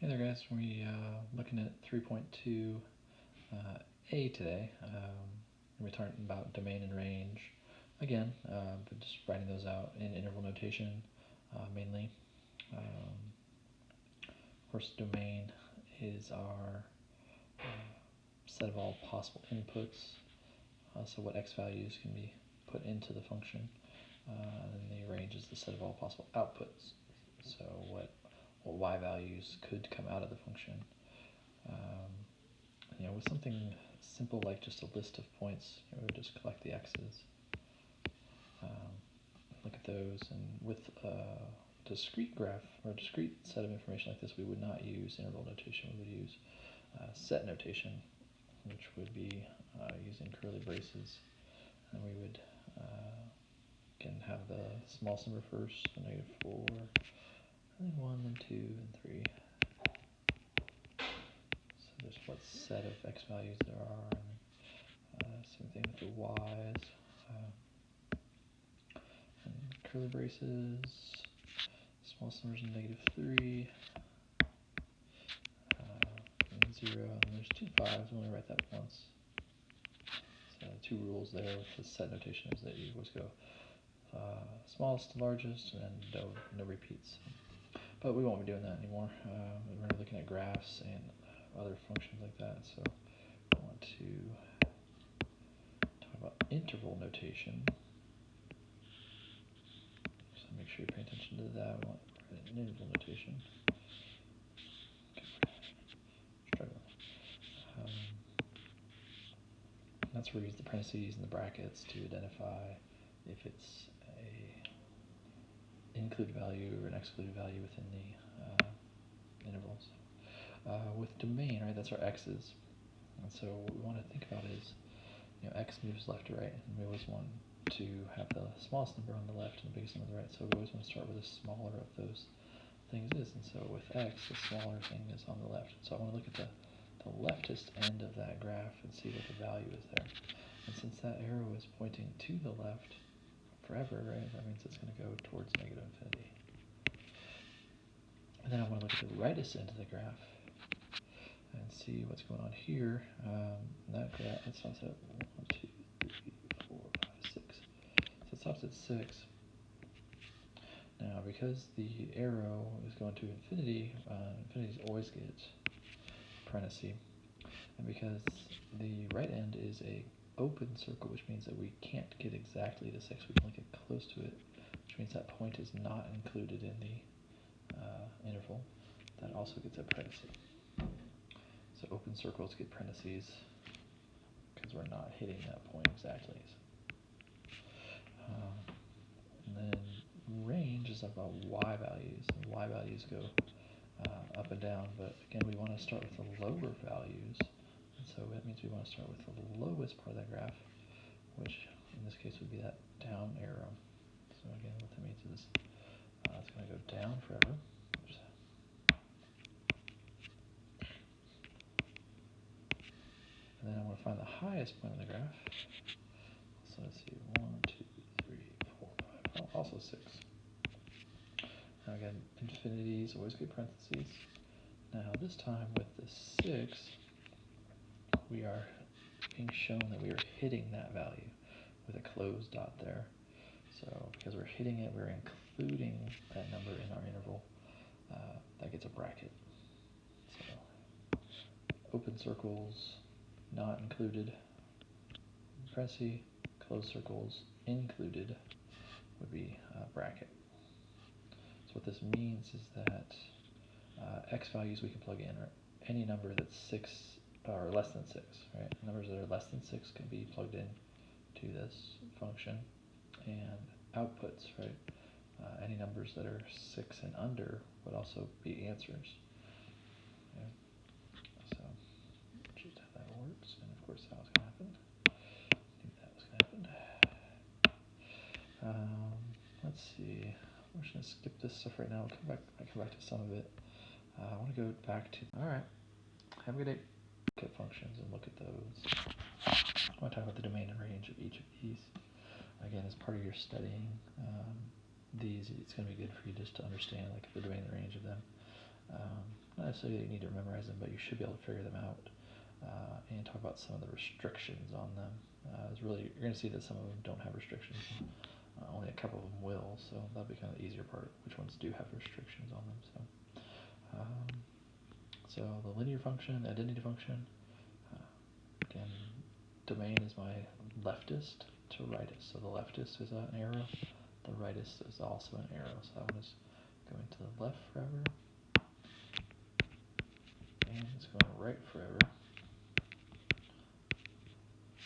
Hey there guys, we looking at 3.2 A today. We're talking about domain and range again, but just writing those out in interval notation mainly. Of course, domain is our set of all possible inputs, so what x values can be put into the function, and the range is the set of all possible outputs, so what y values could come out of the function. With something simple like just a list of points, we would just collect the x's, look at those, and with a discrete graph or a discrete set of information like this, we would not use interval notation. We would use set notation, which would be using curly braces, and we would can have the smallest number first, so -4, and then 1, then 2, and 3. So there's what set of x values there are, and same thing with the y's. And curly braces, smallest numbers in -3, and 0, and there's two 5s. We only write that once. So two rules there with the set notation is that you always go smallest to largest, and then no repeats. But we won't be doing that anymore. We're looking at graphs and other functions like that. So I want to talk about interval notation. So make sure you pay attention to that. We want an interval notation. That's where we use the parentheses and the brackets to identify if it's a included value or an excluded value within the intervals. With domain, right, that's our x's. And so what we want to think about is, x moves left to right, and we always want to have the smallest number on the left and the biggest number on the right. So we always want to start with the smaller of those things is. And so with x, the smaller thing is on the left. So I want to look at the leftist end of that graph and see what the value is there. And since that arrow is pointing to the left forever, right, that means it's going to go towards negative infinity. And then I want to look at the rightist end of the graph and see what's going on here. That graph, it stops at 1, 2, 3, 4, 5, 6. So it stops at 6. Now, because the arrow is going to infinity, infinities always get parentheses. And because the right end is a open circle, which means that we can't get exactly to 6, we can only get close to it, which means that point is not included in the interval. That also gets a parenthesis. So open circles get parentheses because we're not hitting that point exactly. And then range is about y values, and y values go up and down, but again we want to start with the lower values, and so that means we want to start with the lowest part of that graph, which in this case would be that down arrow. So again, what that means is it's going to go down forever. And then I want to find the highest point on the graph. So let's see, 1, 2, 3, 4, 5, also 6. Now again, infinities always get parentheses. Now this time with the 6, we are being shown that we are hitting that value with a closed dot there. So because we're hitting it, we're including that number in our interval. That gets a bracket. So open circles, not included, parentheses, closed circles, included would be a bracket. So what this means is that x values we can plug in are any number that's 6 or less than 6, right? Numbers that are less than 6 can be plugged in to this function, and outputs, right? Any numbers that are 6 and under would also be answers. Okay? So just how that works, and of course how it's going to happen. I knew that was going to happen. Let's see. I'm just going to skip this stuff right now. I come back to some of it. I want to go back to. All right. Have a good day. Look at functions and look at those. I want to talk about the domain and range of each of these. Again, as part of your studying these, it's going to be good for you just to understand like the domain and range of them. Not necessarily that you need to memorize them, but you should be able to figure them out and talk about some of the restrictions on them. You're going to see that some of them don't have restrictions. Only a couple of them will, so that'll be kind of the easier part, which ones do have restrictions on them. So the linear function, identity function, again, domain is my leftist to rightist. So the leftist is an arrow, the rightist is also an arrow. So that one is going to the left forever, and it's going right forever.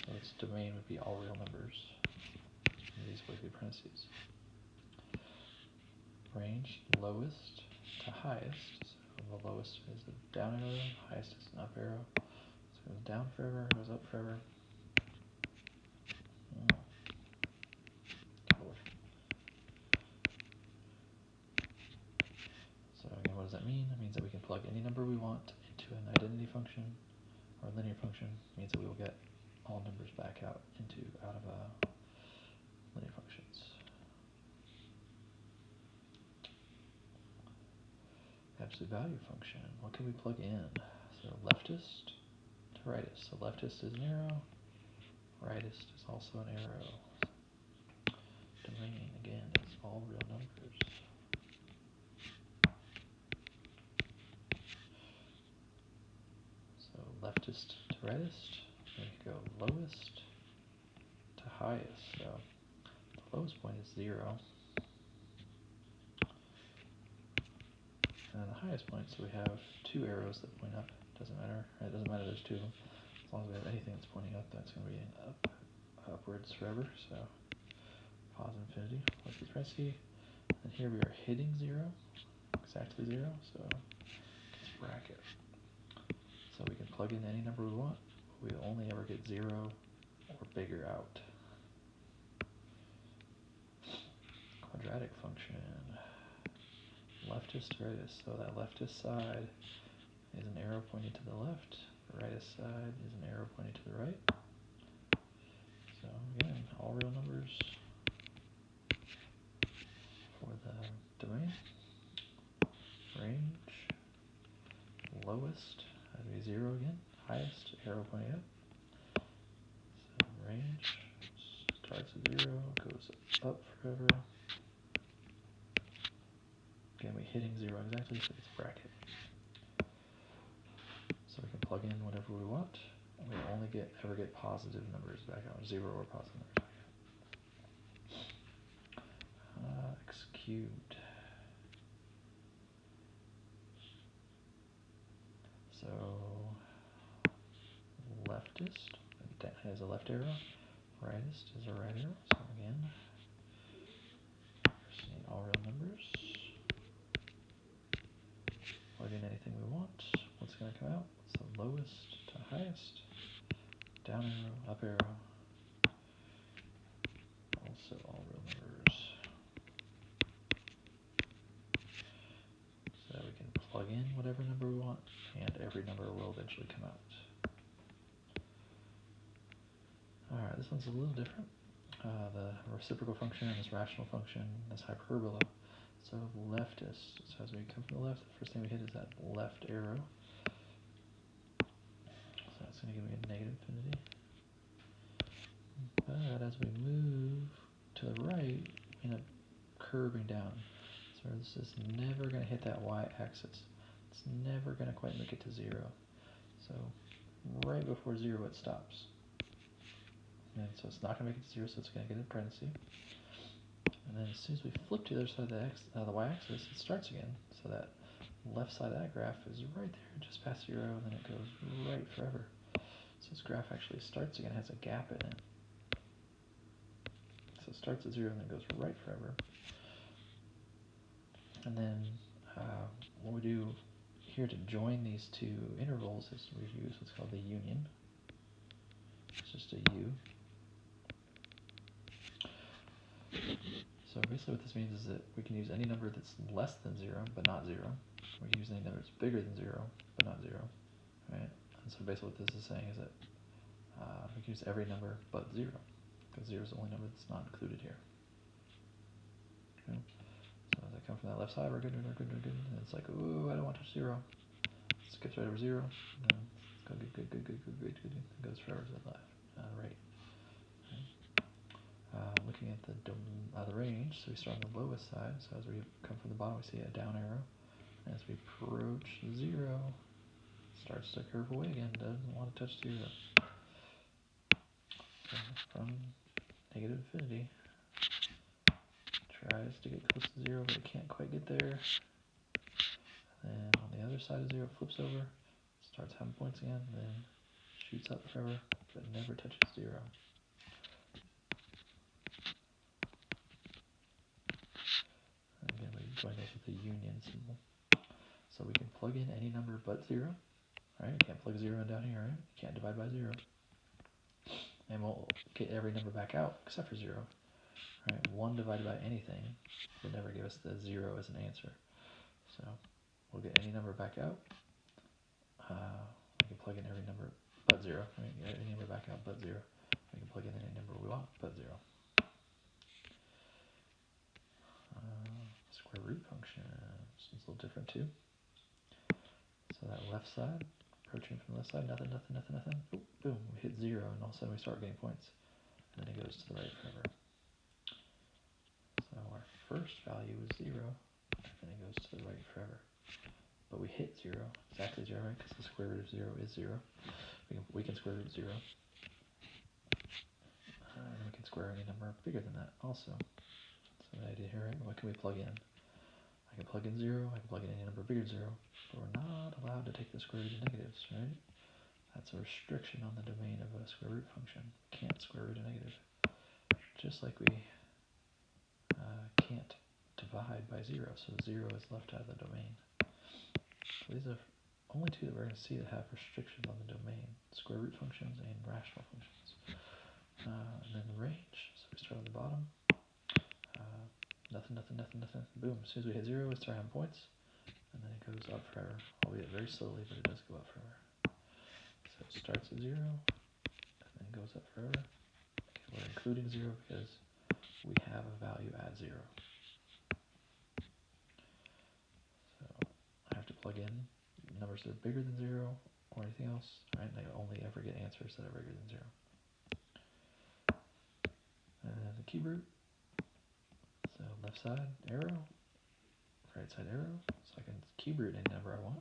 So its domain would be all real numbers. And these would be parentheses. Range, lowest to highest. So the lowest is a down arrow, highest is an up arrow. So it goes down forever, goes up forever. So again, what does that mean? It means that we can plug any number we want into an identity function, or a linear function. It means that we will get all numbers back out of linear functions. Absolute value function. What can we plug in? So leftist to rightist. So leftist is an arrow, rightist is also an arrow. Domain, again, is all real numbers. So leftist to rightist, we can go lowest to highest. So the lowest point is 0. And the highest point, so we have 2 arrows that point up. Doesn't matter, right? It doesn't matter, there's 2 of them. As long as we have anything that's pointing up, that's going to be an upwards forever. So pause infinity, let's be parentheses. And here we are hitting 0, exactly 0. So it's bracket. So we can plug in any number we want. We only ever get 0 or bigger out. Quadratic function. Leftist to rightist. So that leftist side is an arrow pointing to the left. The rightist side is an arrow pointing to the right. So again, all real numbers for the domain. Range. Lowest, that'd be 0 again. Highest, arrow pointing up. So range starts at 0, goes up forever. Again, we're hitting 0 exactly, so it's bracket. So we can plug in whatever we want, and we only ever get positive numbers back out, 0 or positive numbers back out. X cubed. So leftist has a left arrow, rightist is a right arrow. So again, we're seeing all real numbers. Plug in anything we want. What's going to come out? So lowest to highest, down arrow, up arrow. Also all real numbers. So we can plug in whatever number we want, and every number will eventually come out. Alright, this one's a little different. The reciprocal function is rational function, is hyperbola. So leftist, so as we come from the left, the first thing we hit is that left arrow. So that's going to give me a negative infinity. But as we move to the right, we end up curving down. So this is never going to hit that y-axis. It's never going to quite make it to 0. So right before 0 it stops. And so it's not going to make it to 0, so it's going to get a parenthesis. And then as soon as we flip to the other side of the y-axis, it starts again. So that left side of that graph is right there, just past 0, and then it goes right forever. So this graph actually starts again, has a gap in it. So it starts at 0 and then goes right forever. And then what we do here to join these two intervals is we use what's called the union. It's just a U. So basically what this means is that we can use any number that's less than 0, but not 0. We can use any number that's bigger than 0, but not 0. Right? And so basically what this is saying is that we can use every number but 0, because 0 is the only number that's not included here. Okay? So as I come from that left side, we're good, we're good, we're good. And it's like, ooh, I don't want to touch 0. Skips right over 0. No, let's go good, good, good, good, good, good, good. It goes forever to the left, right. Looking at the range, so we start on the lowest side. So as we come from the bottom, we see a down arrow. As we approach 0, it starts to curve away again. Doesn't want to touch 0. So from negative infinity, tries to get close to 0, but it can't quite get there. Then on the other side of 0, flips over, starts having points again, then shoots up forever, but never touches 0. And again, we join this with the union symbol. So we can plug in any number but 0. Right? You can't plug 0 in down here, right? You can't divide by 0. And we'll get every number back out except for 0. Right? 1 divided by anything would never give us the 0 as an answer. So we'll get any number back out. We can plug in every number but 0. Right? Get any number back out but 0. We can plug in any number we want but 0. Square root function. It's a little different too. So that left side, approaching from the left side, nothing, nothing, nothing, nothing. Oop, boom, we hit 0, and all of a sudden we start getting points. And then it goes to the right forever. So our first value is 0, and it goes to the right forever. But we hit 0, exactly 0, right? Because the square root of 0 is 0. We can square root 0. And we can square any number bigger than that also. So the idea here, right? What can we plug in? I can plug in 0, I can plug in any number bigger than 0, but we're not allowed to take the square root of negatives, right? That's a restriction on the domain of a square root function. Can't square root a negative. Just like we can't divide by 0, so 0 is left out of the domain. So these are only two that we're going to see that have restrictions on the domain: square root functions and rational functions. And then the range, so we start on the bottom. Nothing, nothing, nothing, nothing. Boom, as soon as we hit 0, it starts having points, and then it goes up forever, albeit very slowly, but it does go up forever. So it starts at 0, and then goes up forever. Okay, we're including 0 because we have a value at 0. So I have to plug in numbers that are bigger than 0 or anything else, right? And I only ever get answers that are bigger than 0. And then the cube root. So left side arrow, right side arrow. So I can cube root any number I want.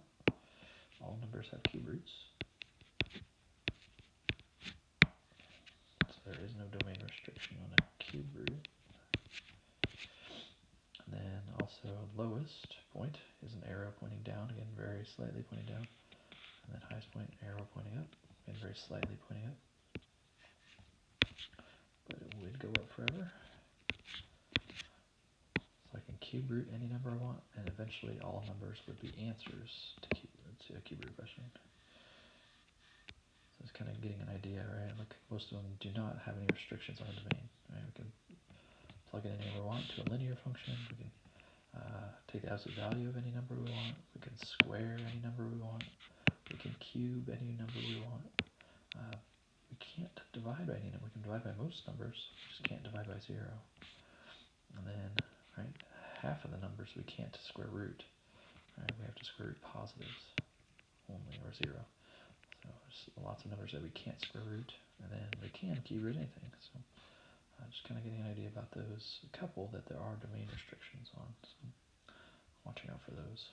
All numbers have cube roots. So there is no domain restriction on a cube root. And then also lowest point is an arrow pointing down, again very slightly pointing down. And then highest point, arrow pointing up, again very slightly pointing up. But it would go up forever. So I can cube root any number I want, and eventually all numbers would be answers to a cube root question. So it's kind of getting an idea, right? Like most of them do not have any restrictions on the domain. Right? We can plug in any number we want to a linear function. We can take the absolute value of any number we want. We can square any number we want. We can cube any number we want. We can't divide by any number. We can divide by most numbers. We just can't divide by 0. And then, right, half of the numbers we can't square root. Right, we have to square root positives only, or 0. So there's lots of numbers that we can't square root, and then we can cube root anything. So just kind of getting an idea about those couple that there are domain restrictions on. So watching out for those.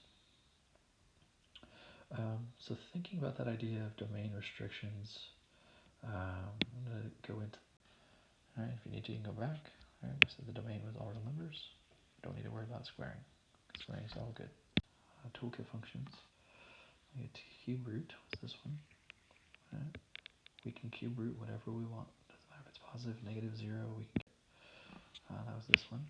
So thinking about that idea of domain restrictions, I'm going to go into, all right, if you need to, you can go back. All right, we said the domain was all real numbers. Don't need to worry about squaring. Squaring is all good. Toolkit functions. We get cube root, what's this one? All right. We can cube root whatever we want. Doesn't matter if it's positive, negative, 0, we can that was this one.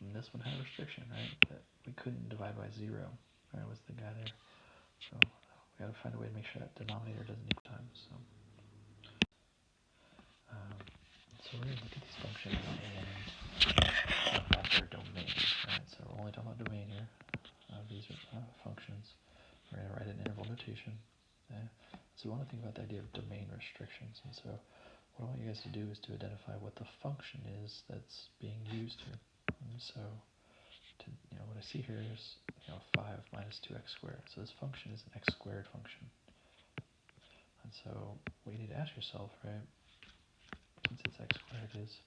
And this one had a restriction, right? That we couldn't divide by 0. Right, was the guy there. So we gotta find a way to make sure that denominator doesn't equal times. So we're gonna look at these functions and talk about their domain. Right, so we're only talking about domain here. These are functions. We're gonna write an interval notation. So we want to think about the idea of domain restrictions. And so what I want you guys to do is to identify what the function is that's being used here. And so what I see here is 5 minus 2x squared. So this function is an x squared function. And so what you need to ask yourself, right, since it's x squared, is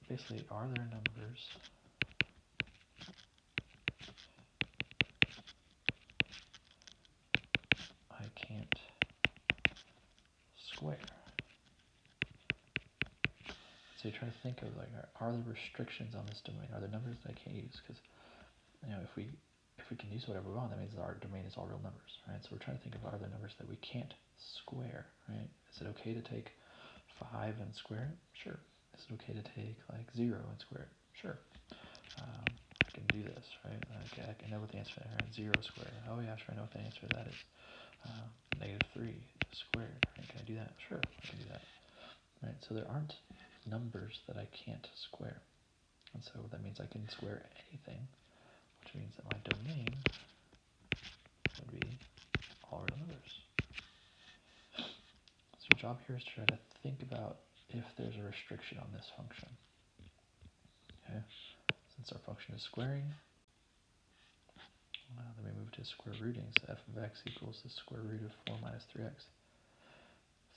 basically, are there numbers I can't square? So you try to think of, like, are there restrictions on this domain? Are there numbers that I can't use? Because if we can use whatever we want, that means our domain is all real numbers, right? So we're trying to think of, are there numbers that we can't square, right? Is it okay to take 5 and square it? Sure. Is it okay to take like 0 and square it? Sure. I can do this, right? I can know what the answer is, right? 0 squared. Oh yeah, sure, I know what the answer to that is. Negative 3 squared, right? Can I do that? Sure, I can do that. Right, so there aren't numbers that I can't square. And so that means I can square anything, which means that my domain would be all real numbers. So your job here is to try to think about if there's a restriction on this function. Okay, since our function is squaring, then we move to square rooting. So f of x equals the square root of 4 minus 3x.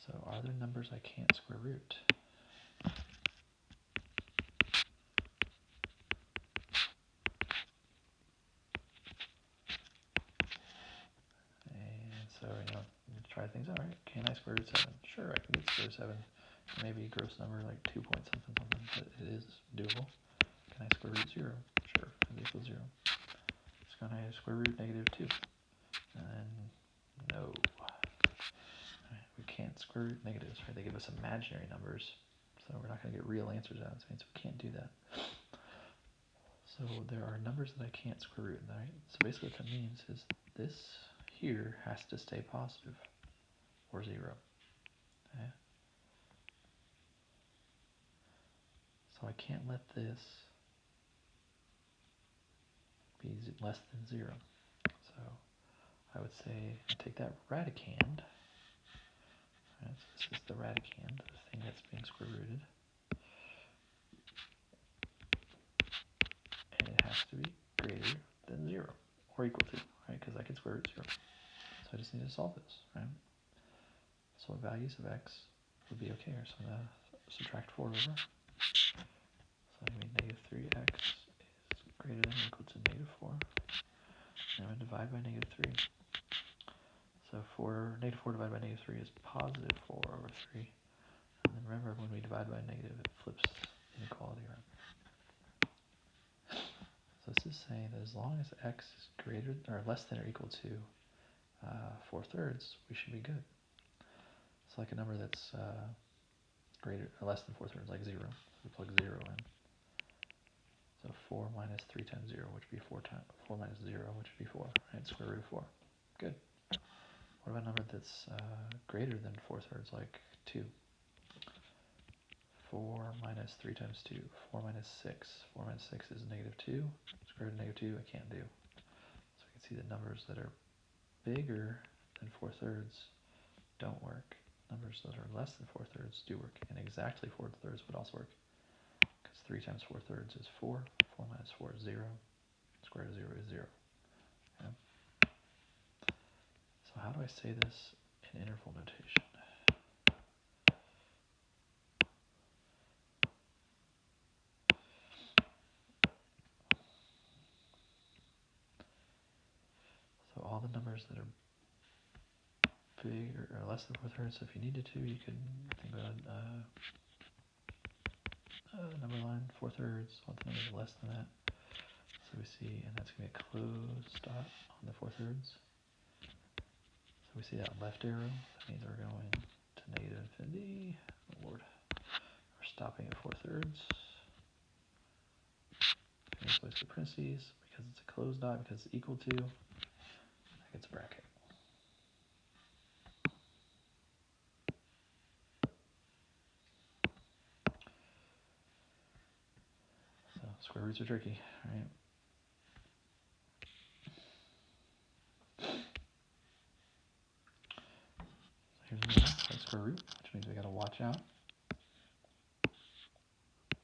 So are there numbers I can't square root? And so, try things out, right? Can I square root 7? Sure, I can get square root 7. Maybe a gross number like 2 point something, but it is doable. Can I square root 0? Sure, it equals 0. It's going to square root negative 2. And no. Right, we can't square root negatives, right? They give us imaginary numbers, so we're not going to get real answers out, so we can't do that. So there are numbers that I can't square root, right? So basically what that means is this here has to stay positive, or 0. Okay? So I can't let this be less than 0. So I would say I take that radicand, right? So this is the radicand, the thing that's being square rooted, and it has to be greater than 0, or equal to, right? Because I can square root 0. So I just need to solve this, right? So values of x would be okay here. So I'm going to subtract 4 over. So that means negative 3x is greater than or equal to negative 4. And I'm going to divide by negative 3. So negative 4 divided by negative 3 is positive 4 over 3. And then remember, when we divide by negative, it flips inequality around. So this is saying that as long as x is greater or less than or equal to 4/3, we should be good. So like a number that's greater or less than 4/3, like 0. So we plug 0 in. So 4 minus 3 times 0, which would be 4 minus 0, which would be 4, right? Square root of 4. Good. What about a number that's greater than 4/3, like 2? 4 minus 3 times 2, 4 minus 6. 4 minus 6 is negative 2. Square root of negative 2, I can't do. So we can see that numbers that are bigger than 4/3 don't work. Numbers that are less than 4/3 do work, and exactly 4/3 would also work. Because 3 times 4/3 is 4. 4 minus 4 is 0. Square root of 0 is 0. Okay? So how do I say this in interval notation? So all the numbers that are bigger or less than 4/3, so if you needed to, you could think about number line 4/3, what the number is less than that. So we see, and that's going to be a closed dot on the 4/3. So we see that left arrow, that means we're going to negative infinity. Oh Lord. We're stopping at 4/3. Replace the parentheses, because it's a closed dot, because it's equal to, that gets a bracket. So square roots are tricky, right? So here's another square root, which means we got to watch out,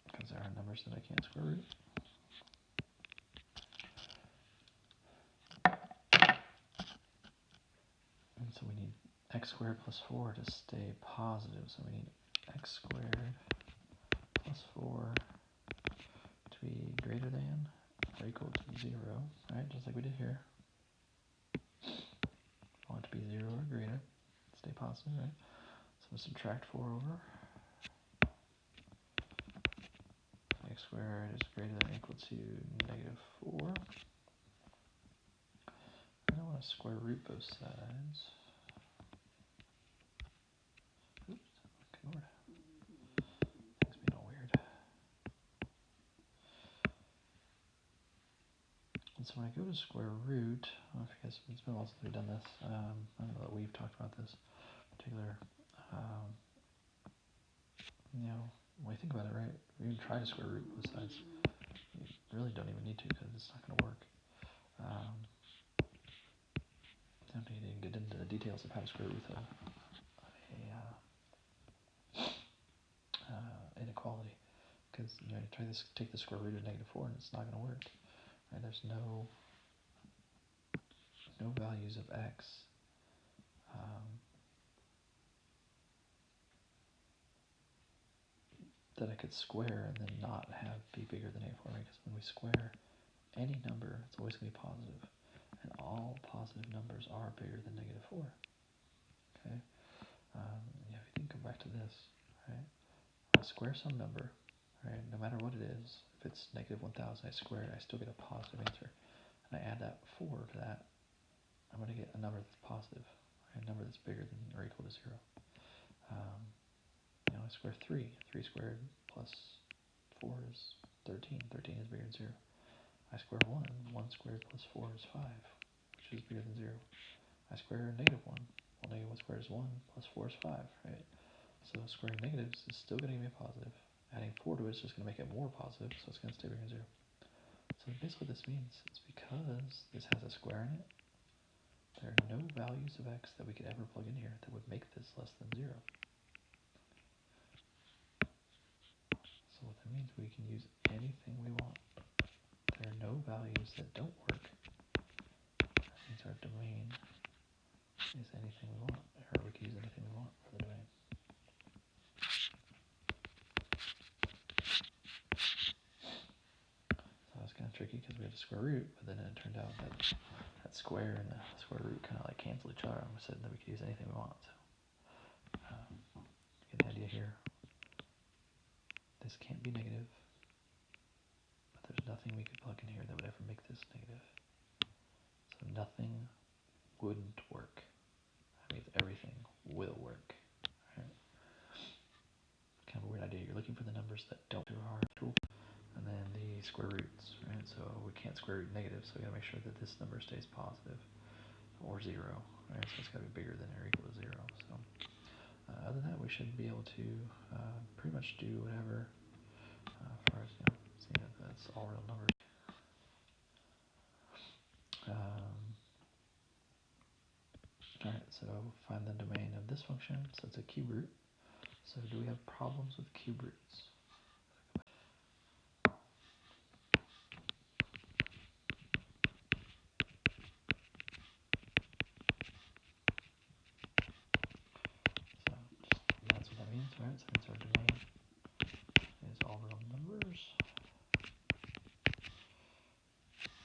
because there are numbers that I can't square root. So we need x squared plus 4 to stay positive. So we need x squared plus 4 to be greater than or equal to 0, right? Just like we did here. I want it to be 0 or greater. Stay positive, right? So we'll subtract 4 over. X squared is greater than or equal to negative 4. And I want to square root both sides. Oops, good lord. Things being all weird. And so when I go to square root, I don't know if you guys, it's been a while since we've done this. I don't know that we've talked about this particular. You know, when you think about it, right? We even try to square root both sides. You really don't even need to because it's not going to work. You don't need to get into the details of how to square root an inequality, because you try to take the square root of negative 4 and it's not going to work. Right? There's no values of x that I could square and then not have be bigger than negative 4. Right? Because when we square any number, it's always going to be positive, and all positive numbers are bigger than negative 4. Okay. Yeah, if you think, go back to this, right? I'll square some number, right? No matter what it is. If it's negative 1,000, I square it, I still get a positive answer. And I add that 4 to that, I'm going to get a number that's positive, right? A number that's bigger than or equal to 0. I square 3. 3 squared plus 4 is 13. 13 is bigger than 0. I square 1. 1 squared plus 4 is 5, which is bigger than 0. I square negative 1. Well, negative 1 squared is 1 plus 4 is 5, right? So squaring negatives is still going to give me a positive. Adding 4 to it is just going to make it more positive, so it's going to stay bigger than 0. So basically what this means is because this has a square in it, there are no values of x that we could ever plug in here that would make this less than 0. So what that means, we can use anything we want. There are no values that don't work. That means our domain is anything we want, or we can use anything we want for the domain. So that was kind of tricky because we had a square root, but then it turned out that that square and the square root kind of like cancel each other, and we said that we could use anything we want. So get the idea here. This can't be negative, but there's nothing we could plug in here that would ever make this negative. So nothing wouldn't work. That means everything will work. Right? Kind of a weird idea. You're looking for the numbers that don't do our tool, and then the square roots, right? So we can't square root negative, so we gotta make sure that this number stays positive or 0, right? So it's gotta be bigger than or equal to 0. So other than that, we should be able to pretty much do whatever as far as seeing that that's all real numbers. Alright, so find the domain of this function. So it's a cube root. So do we have problems with cube roots? So that's what that means, right? So it's our domain is all real numbers.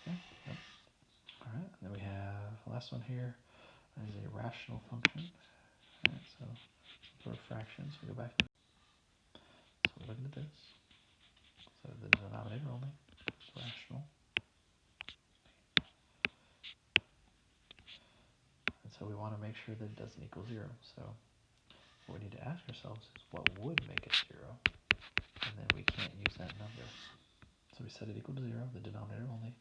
Okay, yep. Alright, and then we have the last one here is a rational function. Alright, so for fractions, we go back to so we're looking at this. So the denominator only is rational. And so we want to make sure that it doesn't equal 0. So what we need to ask ourselves is what would make it 0? And then we can't use that number. So we set it equal to 0, the denominator only.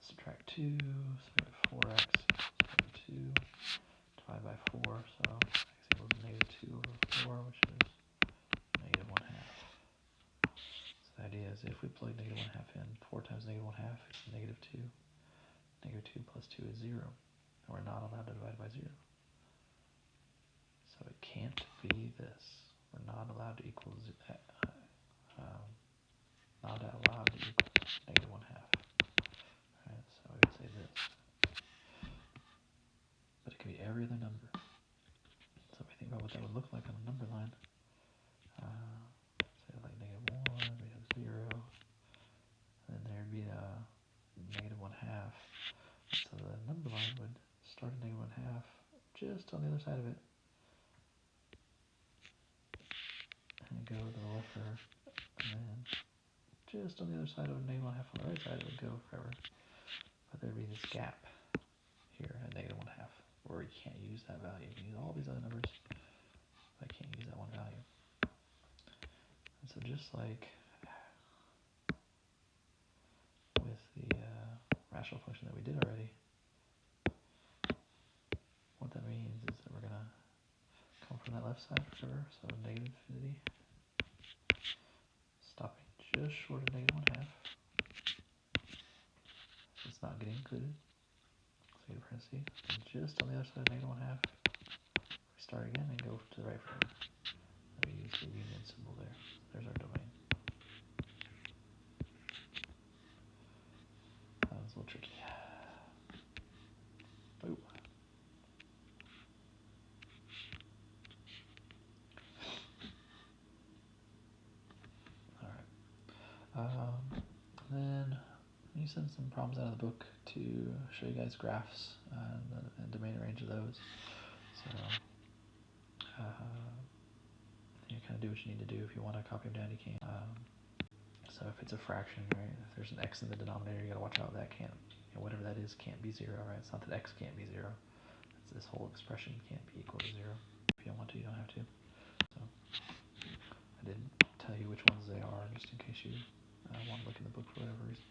Subtract 2, so we have 4x, 2, divide by 4, so x equals negative 2 over 4, which is negative 1/2. So the idea is if we plug negative 1/2 in, 4 times negative 1/2 is negative 2. Negative 2 plus 2 is 0, and we're not allowed to divide by 0. So it can't be this. We're not allowed to equal not allowed to equal negative 1/2. Alright, so I would say this. negative 1/2. So the number line would start at negative 1/2, just on the other side of it, and go to the left forever, and then just on the other side of negative 1/2 on the right side, it would go forever. But there'd be this gap here at negative 1/2, where you can't use that value. You can use all these other numbers, but I can't use that one value. And so just like with the rational function that we did already, what that means is that we're going to come from that left side forever, so negative infinity, stopping just short of negative 1/2. So it's not getting included. So you parentheses, and just on the other side of negative 1/2, we start again and go to the right forever. And we use the union symbol there. There's our domain. That was a little tricky. Ooh. Alright. Then you send some problems out of the book to show you guys graphs and the domain range of those. So you kind of do what you need to do. If you want to copy them down, you can. So if it's a fraction, right, if there's an x in the denominator, you got to watch out. That can't, whatever that is, can't be 0, right? It's not that x can't be 0. It's this whole expression can't be equal to 0. If you don't want to, you don't have to. So I didn't tell you which ones they are, just in case you want to look in the book for whatever reason.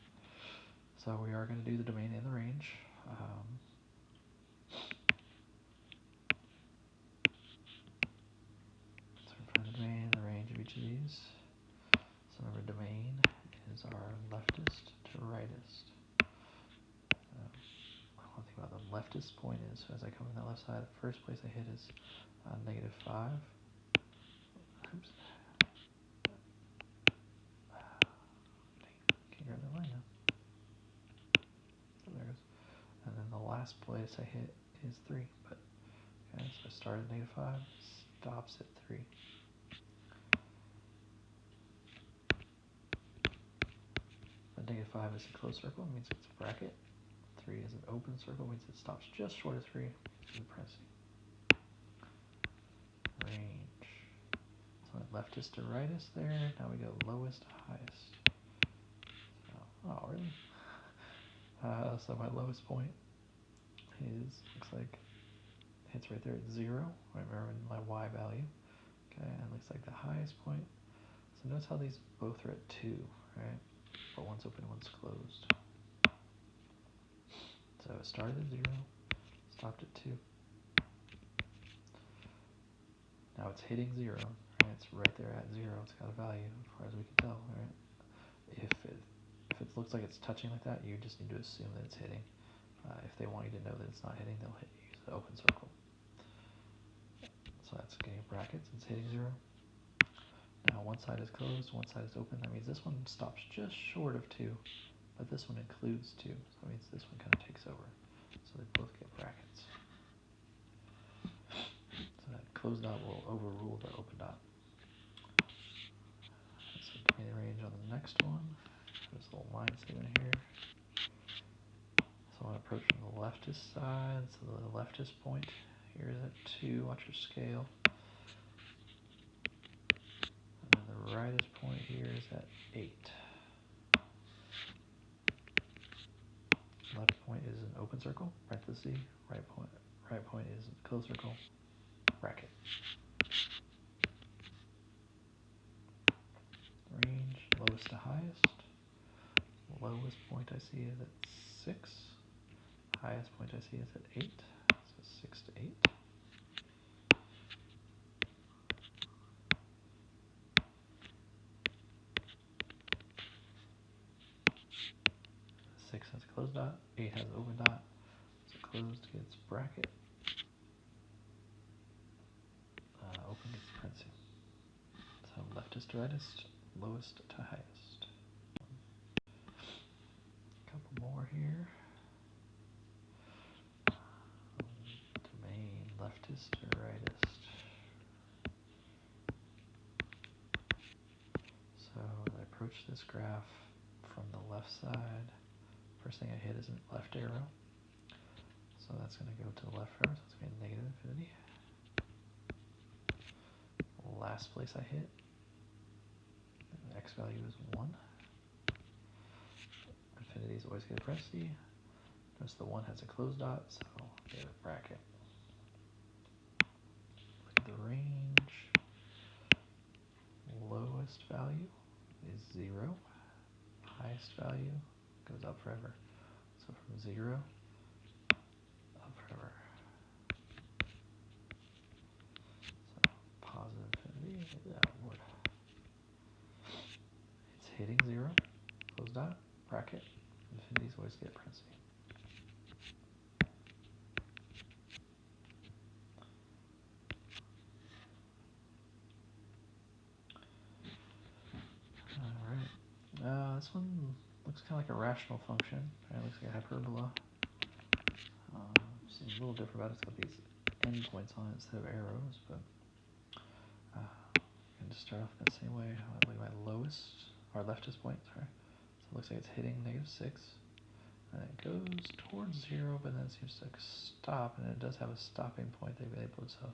So we are going to do the domain and the range. So we find the domain and the range of each of these. So remember, domain is our leftist to rightist. One thing about the leftist point is, as I come from that left side, the first place I hit is negative 5. Oops. Can't grab that line now. Oh, there it goes. And then the last place I hit is 3. But okay, so I start at negative 5, stops at 3. But negative 5 is a closed circle, it means it's a bracket. 3 is an open circle, means it stops just short of 3, which is a parenthesis. Range. So leftist to rightist there. Now we go lowest to highest. So, oh, really? So my lowest point is, looks like, hits right there at 0. Remember my y value. Okay, and it looks like the highest point. So notice how these both are at 2, right? But one's open, one's closed. So it started at 0, stopped at 2. Now it's hitting 0, right? It's right there at 0. It's got a value as far as we can tell, right? If it looks like it's touching like that, you just need to assume that it's hitting. If they want you to know that it's not hitting, they'll use the open circle. So that's getting brackets. It's hitting 0. Now one side is closed, one side is open. That means this one stops just short of 2, but this one includes 2. So that means this one kind of takes over. So they both get brackets. So that closed dot will overrule the open dot. So give me the range on the next one. There's a little line segment here. So I want to approach from the leftist side. So the leftist point here is at 2. Watch your scale. And then the rightist point here is at 8. Left point is an open circle, parenthesis. Right point is a closed circle, bracket. Range, lowest to highest. Lowest point I see is at 6. Highest point I see is at 8. So 6 to 8. Six has a closed dot, 8 has an open dot, so closed gets bracket, open gets parentheses. So leftist to rightist, lowest to highest. A couple more here. Domain, leftist to rightist. So I approach this graph from the left side First thing I hit is a left arrow. So that's going to go to the left forever, so it's going to be negative infinity. Last place I hit, the x value is 1. Infinity is always going to parenthesis. Notice the 1 has a closed dot, so give it a bracket. Look at the range. Lowest value is 0. Highest value goes up forever. So from 0 up forever. So positive infinity, downward. It's hitting 0, close dot, bracket. Infinities always get parentheses. Alright. This one looks kind of like a rational function. It looks like a hyperbola. Seems a little different about it. It's got these endpoints on it instead of arrows, but I can just start off that same way. I look at my lowest, or leftist point, sorry. So it looks like it's hitting -6, and it goes towards 0, but then it seems to stop, and it does have a stopping point they've labeled, so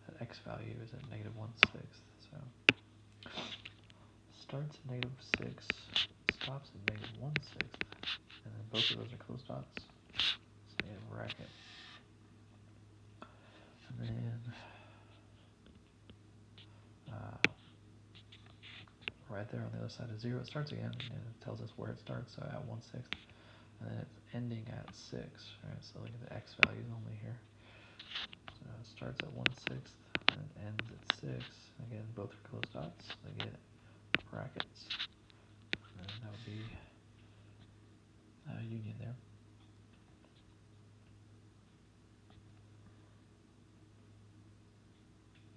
that x value is at -1/6. So starts at -6, stops at -1/6, and then both of those are closed dots. So you have a bracket. And then right there on the other side of 0, it starts again, and it tells us where it starts, so at 1/6, and then it's ending at 6, right? So look at the x values only here. So it starts at 1/6, and it ends at 6. Again, both are closed dots, so they get brackets, and that would be a union there.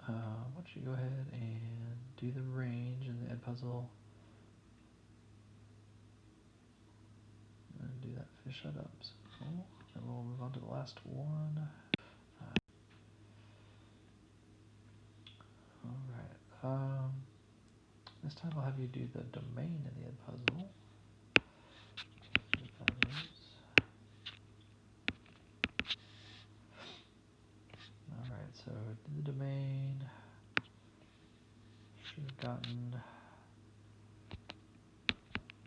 Why don't you go ahead and do the range in the Edpuzzle, and do that fish that up. So cool. And we'll move on to the last one. Alright. This time I'll have you do the domain in the Edpuzzle. Alright, so do the domain. Should have gotten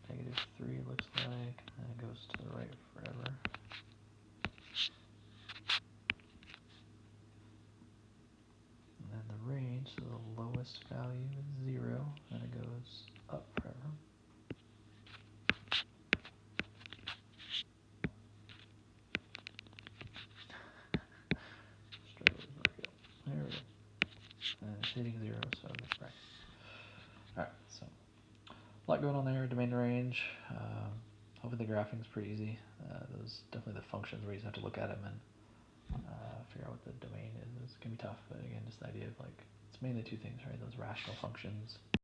-3, looks like, and it goes to the right forever. And then the range, so the lowest value is 0, and it goes up forever. There we go. And it's hitting 0, so it's right. Alright, so a lot going on there. Domain range. Hopefully the graphing is pretty easy. Those definitely the functions where you just have to look at them and figure out what the domain is. It's gonna be tough, but again, just the idea of like it's mainly two things, right? Those rational functions